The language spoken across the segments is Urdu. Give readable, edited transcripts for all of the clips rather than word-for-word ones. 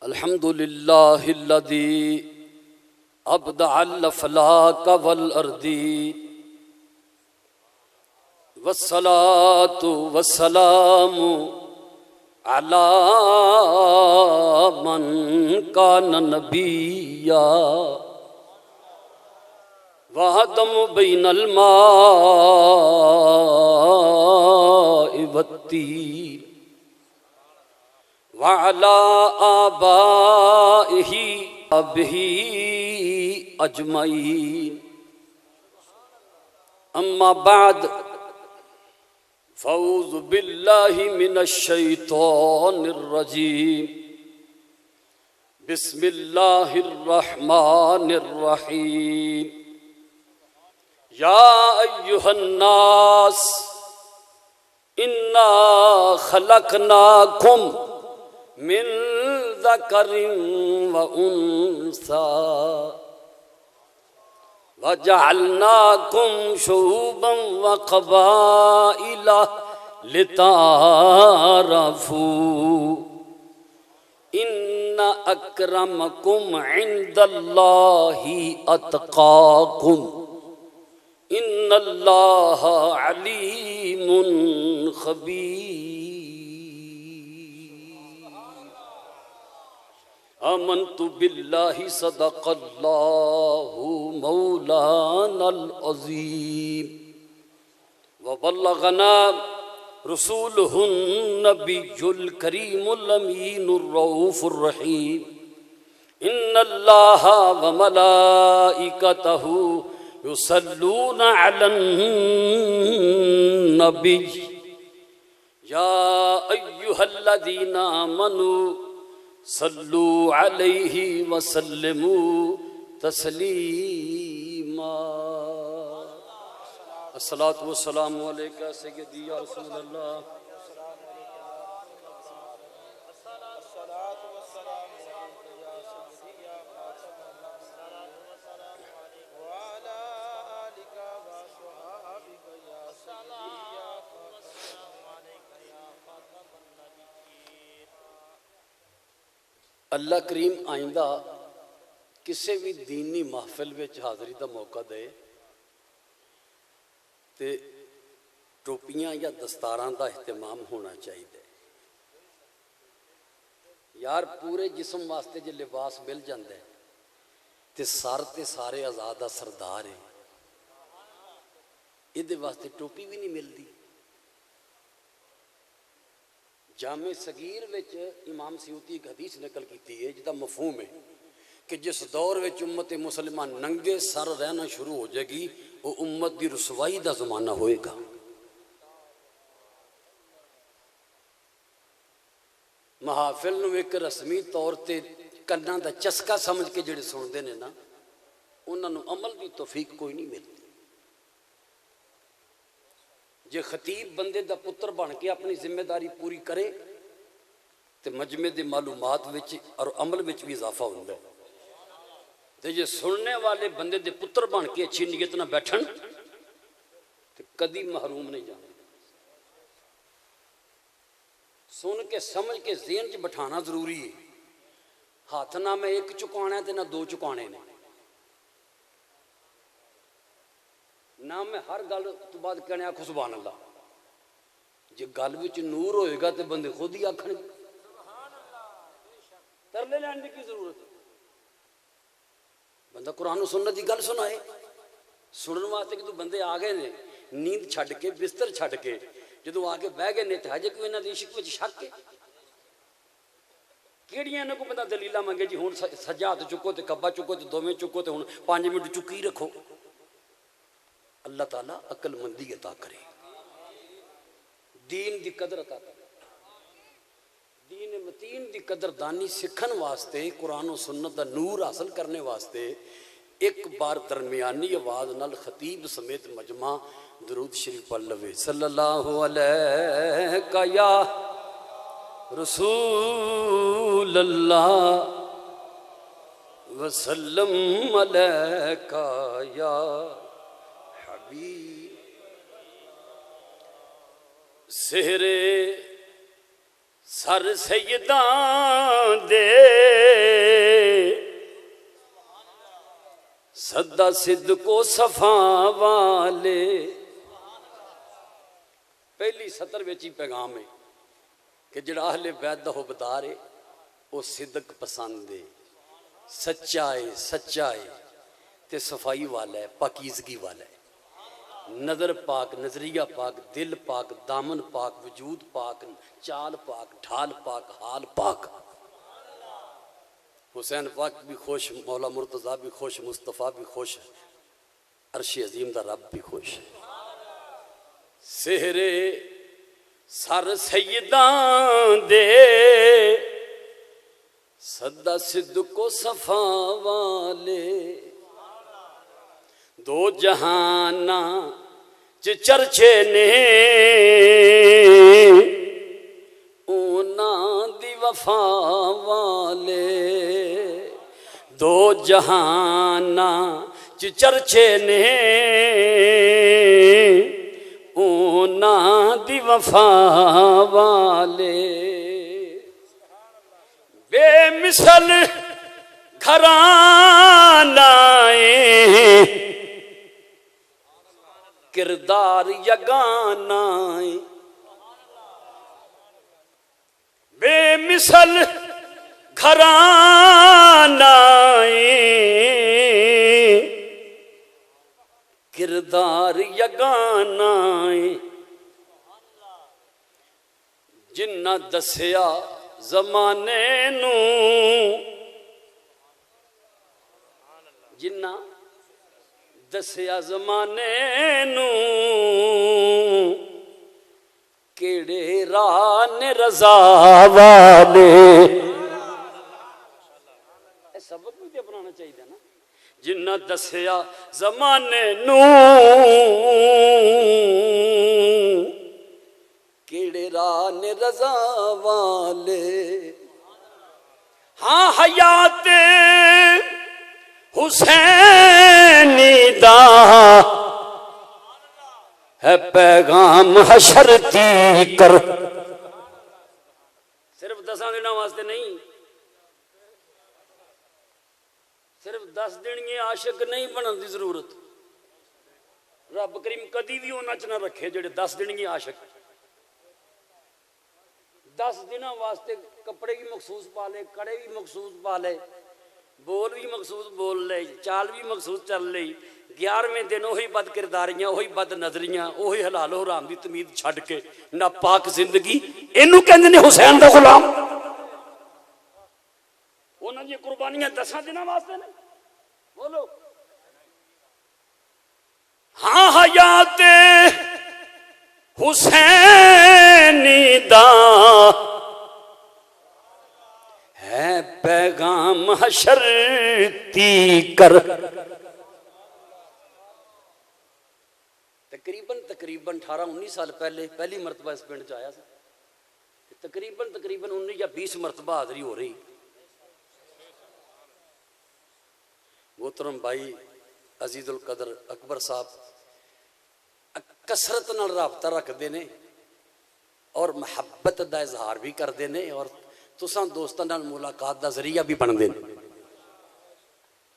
الحمد للہ الذی ابدع الافلاک والارض والصلاة والسلام علی من کان نبیا وہدم بین الماء والطین وعلى آبائه به أجمعين أما بعد فأعوذ بالله من الشيطان الرجيم بسم الله الرحمن الرحيم يا أيها الناس إنا خلقناكم من ذکر و انثی وجعلناکم شعوبا و قبائل لتعارفوا ان اکرمکم عند اللہ اتقاکم ان اللہ علیم خبیر آمنت باللہ صدق اللہ مولانا العظیم وبلغنا رسولہ النبی الکریم الامین الرؤوف الرحیم ان اللہ وملائکتہ یصلون علی النبی یا ایہا الذین آمنوا صلو علیہ وسلموا تسلیما الصلاۃ والسلام علیکہ سیدی یا رسول اللہ اللہ کریم آئندہ کسی بھی دینی محفل میں حاضری کا موقع دے تے ٹوپیاں یا دستاراں دا اہتمام ہونا چاہیے یار پورے جسم واسطے جو لباس مل جاندے تے سر تے سارے آزاد سردار ہیں یہ واسطے ٹوپی بھی نہیں ملتی جامع صغیر وچ امام سیوطی ایک حدیث نقل کیتی ہے جدا مفہوم ہے کہ جس دور وچ امت مسلمان ننگے سر رہنا شروع ہو جائے گی وہ امت دی رسوائی دا زمانہ ہوئے گا محافل نو ایک رسمی طور تے کناں دا چسکا سمجھ کے جڑے سندے نے نا انہاں نو عمل دی توفیق کوئی نہیں ملتی جے خطیب بندے دا پتر بن کے اپنی ذمہ داری پوری کرے تو مجمع دی معلومات وچ اور عمل وچ بھی اضافہ ہوتا ہے تے جے سننے والے بندے دے پتر بن کے اچھی نیت نہ بیٹھن تو کدی محروم نہیں جانے سن کے سمجھ کے ذہن چ بٹھانا ضروری ہے ہاتھ نہ میں ایک چکانا ہے تے نہ دو چکانے نے نہ میں ہر گل تو بعد کہنے آکھو سبحان اللہ جی گل وچ نور ہوئے گا تو بندے خود ہی آکھن ترلے لینے کی ضرورت ہے بندہ قرآن و سنت دی گل سنائے سنن واسطے کہ تو بندے آ گئے نے نیند چھڈ کے بستر چھڈ کے جدو آ کے بہ گئے نے تے ہجے کوئی انہاں دی عشق وچ شک ہے کیڑیاں انہاں کو بندہ دلیلاں منگے جی ہن سجا ہاتھ چکو تے کبا چکو تے دوویں چکو تے ہن 5 منٹ چکی رکھو اللہ تعالیٰ عقل مندی عطا کرے دین دی قدر عطا کرے دین متین دی قدر دانی سکھن واسطے قرآن و سنت دا نور حاصل کرنے واسطے ایک بار درمیانی آواز نال خطیب سمیت مجمع درود شریف پڑھ لوے صلی اللہ علیہ یا رسول اللہ وسلم علیکہ یا حبیب سہرے سر سیداں دے سدا صدق و صفا والے. پہلی سطر وچ ہی پیغام ہے کہ جڑا اہل بیت دا حبدار ہے وہ صدق پسند ہے، سچا ہے تے صفائی والا ہے، پاکیزگی والا ہے. نظر پاک، نظریہ پاک، دل پاک، دامن پاک، وجود پاک، چال پاک، ڈھال پاک، حال پاک. حسین پاک بھی خوش، مولا مرتضیٰ بھی خوش، مصطفیٰ بھی خوش، عرش عظیم دا رب بھی خوش. سہرے سر سیدان دے سدا صدق و صفا والے. دو جہاناں چ چرچے نے اونا دی وفا والے. دو جہاناں چ چرچے نے اونا دی وفا والے. بے مثل گھرانہ کردار یگانہ. بے مثل گھرانہ کردار یگانہ. جنہ دسیا زمانے نو، جنہ دسیا زمانے نو کیڑے راہ نے رضا والے. اے سبق بھی تے اپنانا چاہیے نا. جنہ دسیا زمانے نو کیڑے راہ نے رضا والے. ہاں حیات حسینی دا ہے پیغام حشر تی کر. صرف 10 دنوں واسطے نہیں، صرف 10 دن یہ عاشق نہیں بنن دی ضرورت. رب کریم کدی بھی انہاں چ نہ رکھے جڑے 10 دن یہ عاشق. 10 دنوں واسطے کپڑے بھی مخصوص پا لے، کڑے بھی مخصوص پا لے، بول بھی مخصوص بول لے، چال بھی مخصوص چل لے. 11ویں دن وہی بد کرداریاں، وہی بد نظریاں، وہی حلال و حرام دی تمید چھڈ کے نہ پاک زندگی. اینو کہندے نے حسین دا غلام. انہاں دی قربانیاں 10 دنوں واسطے نے. بولو ہاں حیات حسینی دا ہے پیغام حشر تی کر. تقریباً 18-19 سال پہلے پہلی مرتبہ اس پنڈ آیا تھا. تقریباً 19 یا 20 مرتبہ حاضری ہو رہی. محترم بھائی عزیز القدر اکبر صاحب کثرت نال رابطہ رکھتے ہیں اور محبت دا اظہار بھی کرتے ہیں اور تساں دوستاں نال ملاقات دا ذریعہ بھی بنتے ہیں.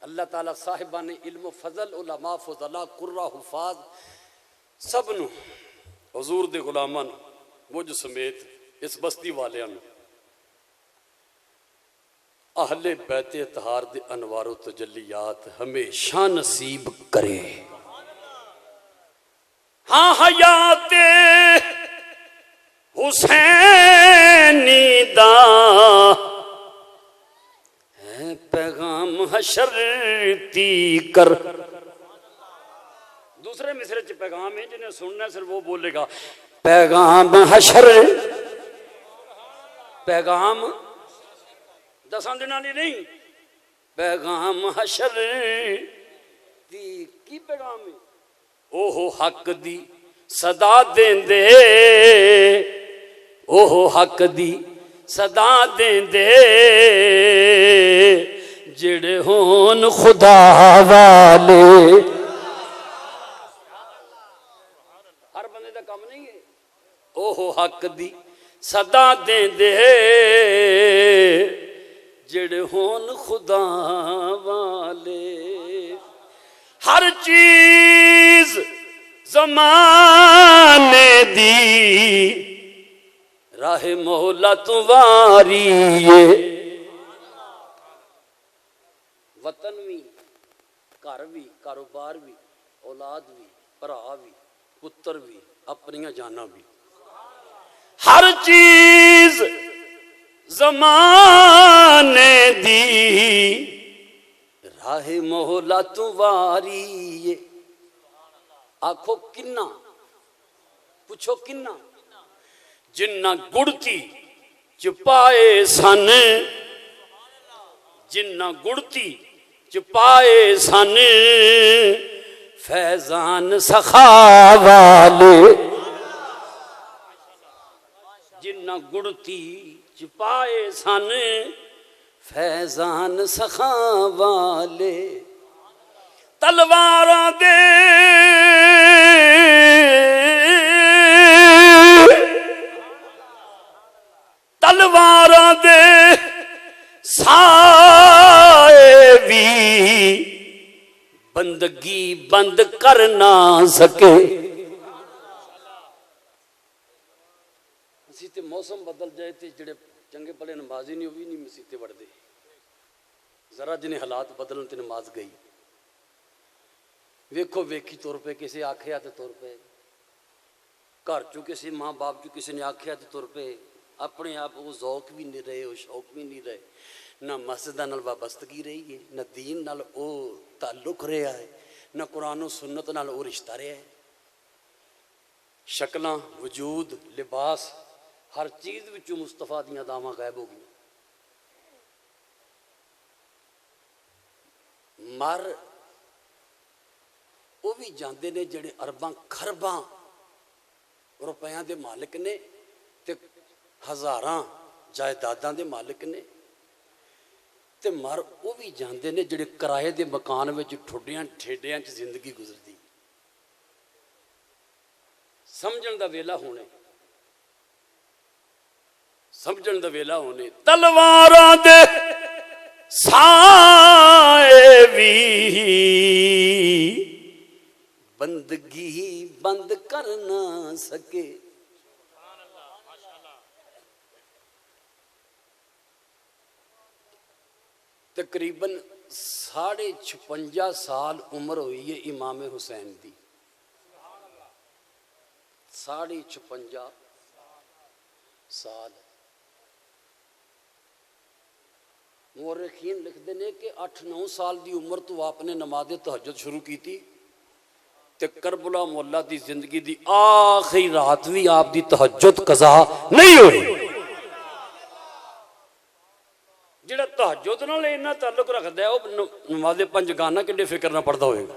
اللہ تعالیٰ صاحبان علم و فضل، علماء فضلاء، قرہ حفاظ سب نو، حضور دے غلامان مجھ سمیت اس بستی والیاں نو اہل بیت اطہار دے انوار و تجلیات ہمیشہ نصیب کرے. ہاں حیات حسینی دا ہے پیغام حشر تی کر. دوسرے مصرے چ پیغام ہے، جنہیں سننا صرف وہ بولے گا پیغام حشر. پیغام 10 دنوں نہیں، پیغام حشر دی کی پیغام ہے. اوہ حق دی صدا دین دے، اوہ حق دی صدا دین دے جڑے ہون خدا والے. ہر بندے دا کام نہیں ہے. اوہ حق دی صدا دین دے جڑے ہون خدا والے. ہر چیز زمانے دی راہ مولا تمہاری وطن بھی، گھر بھی، کاروبار بھی، اولاد بھی، بھرا بھی، پتر بھی، اپنیاں جانا بھی، ہر چیز زمانے دی راہ مولا تمہاری آکھو کنا، پوچھو کنا، جنہ گڑتی چپائے سن، جنہ گڑتی چپائے سن فیضان سخا والے، جنہ گڑتی چپائے سن فیضان سخا والے، تلواراں دے تلواراں دے سائے بھی بندگی بند کر نہ سکے۔ اسی تے موسم بدل جائے تے جڑے چنگے پلے نمازی نہیں ہوئی نہیں مسیتے وڑ دے، ذرا جنہیں حالات بدلن تے نماز گئی۔ ویکھو ویکھی طور پہ کسی آکھیا تے طور پہ گھر چو کسی ماں باپ چو کسی نے آکھیا تے طور پہ اپنے آپ وہ ذوق بھی نہیں رہے، وہ شوق بھی نہیں رہے، نہ مسجد نال وابستگی رہی ہے، نہ دین نال او تعلق رہا ہے، نہ قرآن و سنت نال او رشتہ رہا ہے۔ شکلاں، وجود، لباس، ہر چیز وچوں مصطفیٰ دیاں داواں غائب ہو گئی۔ مر وہ بھی جاندے نے جڑے ارباں خرباں روپیاں دے مالک نے تے ہزاراں جائیداداں دے مالک نے، تے مر وہ بھی جاندے نے جڑے کرائے دے مکان وچ ٹھڈیاں ٹھیڈیاں چ زندگی گزردی۔ سمجھن دا ویلا ہونے، سمجھن دا ویلا ہونے، تلواراں دے سائے بھی بندگی بند کر نہ سکے۔ تقریباً 56.5 سال عمر ہوئی ہے امام حسین دی، 56.5 سال۔ مورخین لکھتے ہیں کہ 8-9 سال دی عمر تو آپ نے نماز تہجد شروع کی تھی تے کربلا مولا دی زندگی دی آخری رات بھی آپ دی تہجد قضا نہیں ہوئی۔ جڑا تہجد نال اتنا تعلق رکھتا ہے وہ نماز 5 گانا کڈے فکر نہ پڑتا ہوئے گا۔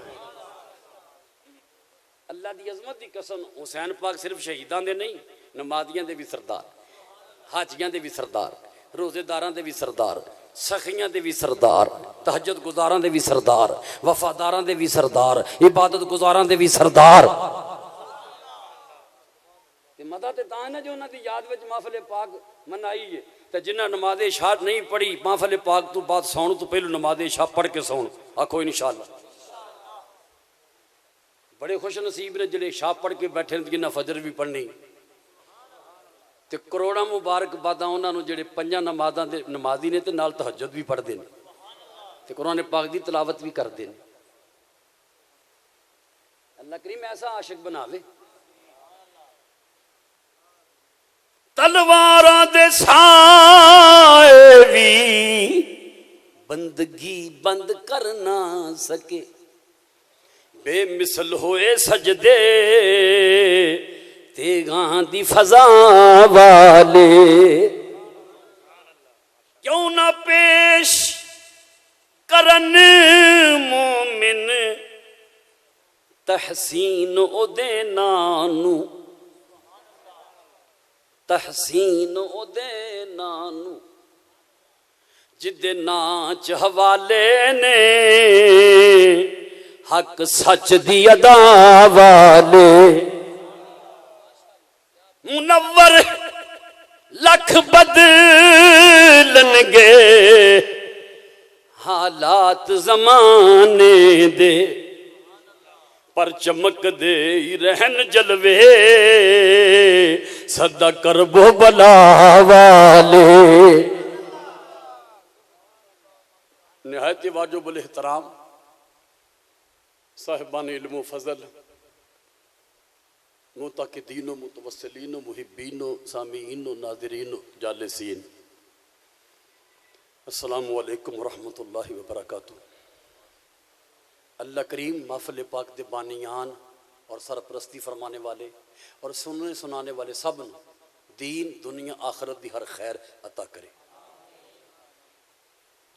اللہ دی عظمت دی قسم، حسین پاک صرف شہیداں دے نہیں، نمازیاں دے بھی سردار، حاجیاں دے بھی سردار، روزے داراں دے بھی سردار، سخیاں دے بھی سردار، تہجد گزاراں دے بھی سردار، وفاداراں دے بھی سردار، عبادت گزاراں دے بھی سردار۔ تے مدد تے تاں ہے جو انہاں دی یاد وچ محفل پاک منائی ہے، تے جنہ نماز عشاء نہیں پڑھی محفل پاک تو بعد سون تو پہلو نماز عشاء پڑھ کے سون، آکھو انشاءاللہ۔ بڑے خوش نصیب نے جڑے عشاء پڑھ کے بیٹھے نے، جنہ فجر بھی پڑھنی تے کروڑا مبارک باداں انہاں نوں جڑے 5 نمازاں دے نمازی نے تے نال تہجد بھی پڑھ دے نے تے قرآن پاک دی تلاوت بھی کر دے نے۔ اللہ کریم ایسا عاشق بناوے۔ تلواراں دے سائے بھی بندگی بند کر نہ سکے، بے مثل ہوئے سجدے تیغاں دی فضا والے، کیوں نہ پیش کرن مومن تحسین او دے نانو، تحسین او دے نانو، جدے ناچ حوالے نے حق سچ دی ادا والے، منور لکھ بدلن گے حالات زمانے دے، پر چمک دے رہن جلوے صدا کرب و بلا والے. نہایت واجب الاحترام صاحبان علم و فضل، معتقدین و متوسلین و محبین و سامعین و ناظرین و جالسین، السلام علیکم ورحمۃ اللہ وبرکاتہ. اللہ کریم محفل پاک دے بانیان اور سرپرستی فرمانے والے اور سننے سنانے والے سب نے دین دنیا آخرت دی ہر خیر عطا کرے.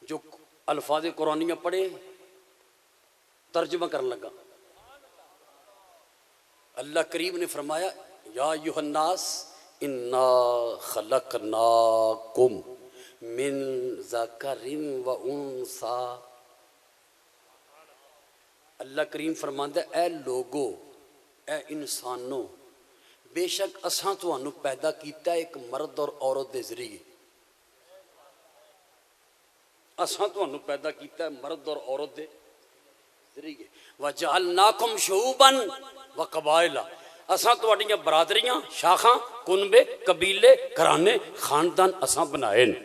جو الفاظ قرآنیہ پڑھے ترجمہ کرنے لگا. اللہ کریم نے فرمایا یا ایھا الناس انا خلقناکم من ذکر و انثی. اللہ کریم فرماندا ہے اے لوگو، اے انسانوں، بے شک اساں تانوں پیدا کیتا ہے ایک مرد اور عورت دے ذریعے. اساں تانوں پیدا کیتا ہے مرد اور عورت دے ذریعے. وَجَعَلْنَاكُمْ شُعُوبًا وَقَبَائِلَ. اساں تہاڈیاں برادریاں، شاخاں، کنبے، قبیلے، گھرانے، خاندان اساں بنائے نے.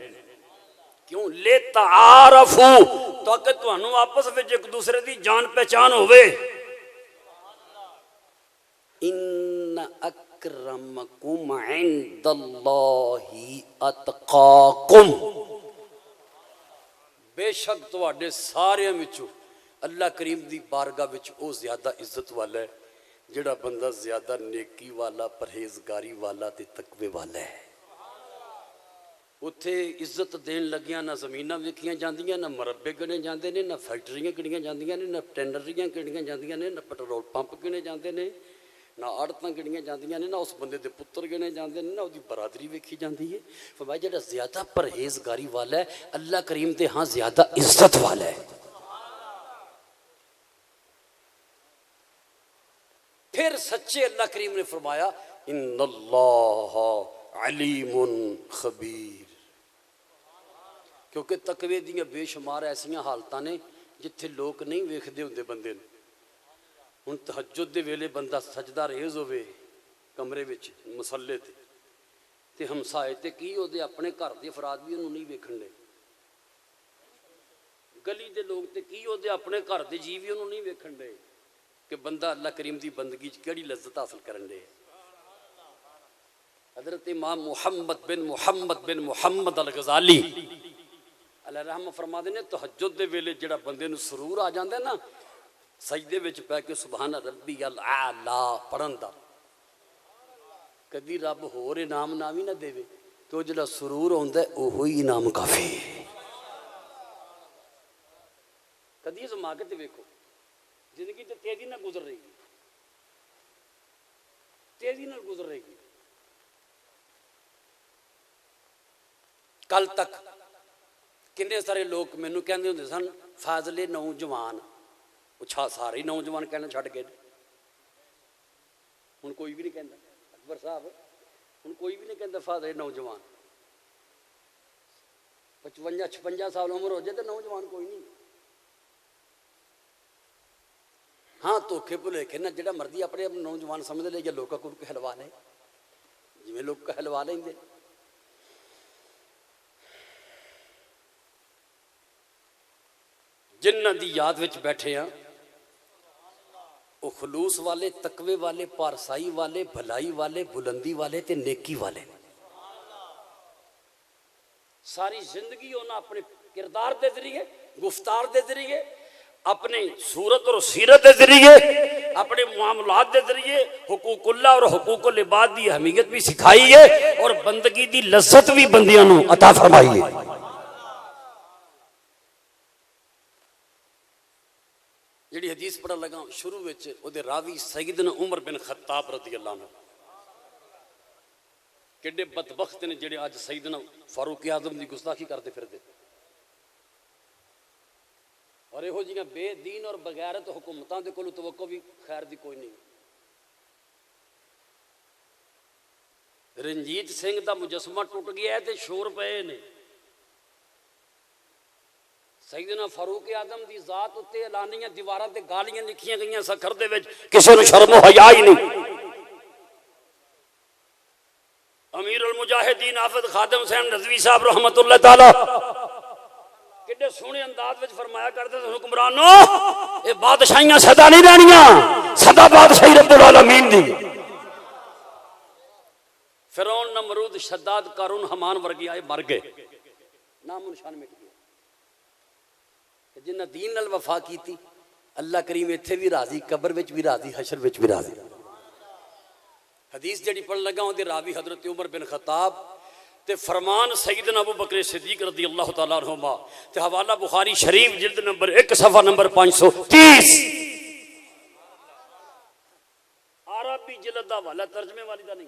کیوں؟ لے تعارفو، تاکہ تانوں آپس وچ ایک دوسرے دی جان پہچان ہوئے. ان اکرمکم عند اللہ اتقاکم. بے شک تواڈے سارے وچوں اللہ کریم دی بارگاہ وچ او زیادہ عزت والا ہے جڑا بندہ زیادہ نیکی والا، پرہیزگاری والا تے تقوی والا ہے. اتھے عزت دین لگیاں نہ زمیناں ویکھیاں جاندیاں، نہ مربے گنے جاندے نے، نہ فیکٹریاں گنیاں جاندیاں نے، نہ ٹینڈریاں گنیاں جاندیاں نے، نہ پٹرول پمپ گنے جاندے نے، نہ آڑتاں گنیاں جاندیاں نے، نہ اس بندے دے پتر گنے جاندے نے، نہ اس دی برادری ویکھی جاندی ہے. فرمایا جڑا زیادہ پرہیزگاری والا ہے اللہ کریم دے ہاں زیادہ عزت والا ہے. پھر سچے اللہ کریم نے فرمایا ان اللہ علیم خبیر. کیونکہ تقوی دیاں بے شمار ایسیاں حالتاں نے جتھے لوگ نہیں ویکھدے ہوندے بندے نے. ہن تہجد دے ویلے بندہ سجدہ ریز ہوئے کمرے وچ مصلے تے ہمسائے تے کی او دے اپنے گھر دے افراد بھی انہوں نہیں ویکھن دے. گلی دے لوگ تے کی او دے اپنے گھر دے جی بھی انہوں نہیں ویکھن دے کہ بندہ اللہ کریم دی بندگی کیڑی لذت حاصل کرن دے. حضرت امام محمد بن محمد الغزالی علیہ رحمہ فرما دے نے تہجد دے ویلے جڑا بندے نو سرور آ جاندا ہے نا سجدے وچ پے کے سبحان ربی الاعلی پڑھن دا، کدی رب ہور انعام نہ بھی نہ دے تو جڑا سرور ہوندا ہے اوہی انعام کافی ہے. کدی زما کے تے ویکھو زندگی تے تیزی نہ گزر رہی گی، تیزی نہ گزر رہی گی. کل تک کنے سارے لوگ مینوں کہندے ہوندے سن فاضل نوجوان، وہ سارے نوجوان کہنا چھڈ گئے. ہن کوئی بھی نہیں کہندا اکبر صاحب، ہن کوئی بھی نہیں کہندا فاضل نوجوان. 55-56 سال عمر ہو جائے تو نوجوان کوئی نہیں. ہاں دھوکھے بھلیکھے نہ جڑا مرضی اپنے نوجوان سمجھ لے یا لوگوں کو کہلوا لے جی لوگ کہلوا لیں گے. جنہ دی یاد وچ بیٹھے ہیں وہ خلوص والے، تقوی والے، پارسائی والے، بھلائی والے، بلندی والے تے نیکی والے. ساری زندگی انہاں اپنے کردار دے ذریعے، گفتار دے ذریعے، اپنے صورت اور سیرت دے ذریعے، اپنے معاملات دے ذریعے حقوق اللہ اور حقوق العباد دی اہمیت بھی سکھائی ہے اور بندگی دی لذت بھی بندیاں نو عطا فرمائی ہے. جڑی حدیث پڑھن لگا شروع وچ او دے راوی سیدنا عمر بن خطاب رضی اللہ عنہ. کڈے بدبخت نے جڑے اج سیدنا فاروق اعظم دی گستاخی کرتے پھردے اور یہو جیاں بے دین اور بغیرت حکومتاں دے کولوں توقع بھی خیر دی کوئی نہیں. رنجیت سنگھ دا مجسمہ ٹوٹ گیا ہے تے شور پئے نے. سیدنا فاروق اعظم دی ذات اتے اعلانیاں دیواراں تے گالیاں لکھیاں گئیاں سکھر دے وچ، کسے نوں شرم و حیا ہی نہیں۔ امیر المجاہدین حافظ خادم حسین رضوی صاحب رحمت اللہ تعالی کڈے سونے انداز وچ فرمایا کرتے تھے، حکمرانو اے بادشاہیاں سدا نہیں رہنیاں، سدا بادشاہی رب العالمین دی۔ فرعون، نمرود، شداد، قارون، حمان ورگے آئے مر گئے، نام و نشان مٹ گیا۔ جنہ دین نال وفا کیتی اللہ کریم ایتھے بھی راضی، قبر وچ بھی راضی، حشر وچ بھی راضی۔ حدیث جڑی پڑھ لگا ہوں دے راوی حضرت عمر بن خطاب تے فرمان سیدنا ابو بکر صدیق رضی اللہ تعالیٰ عنہما تے حوالہ بخاری شریف جلد نمبر 1 صفحہ نمبر 530، عربی جلد دا حوالہ ترجمے والی دا نہیں۔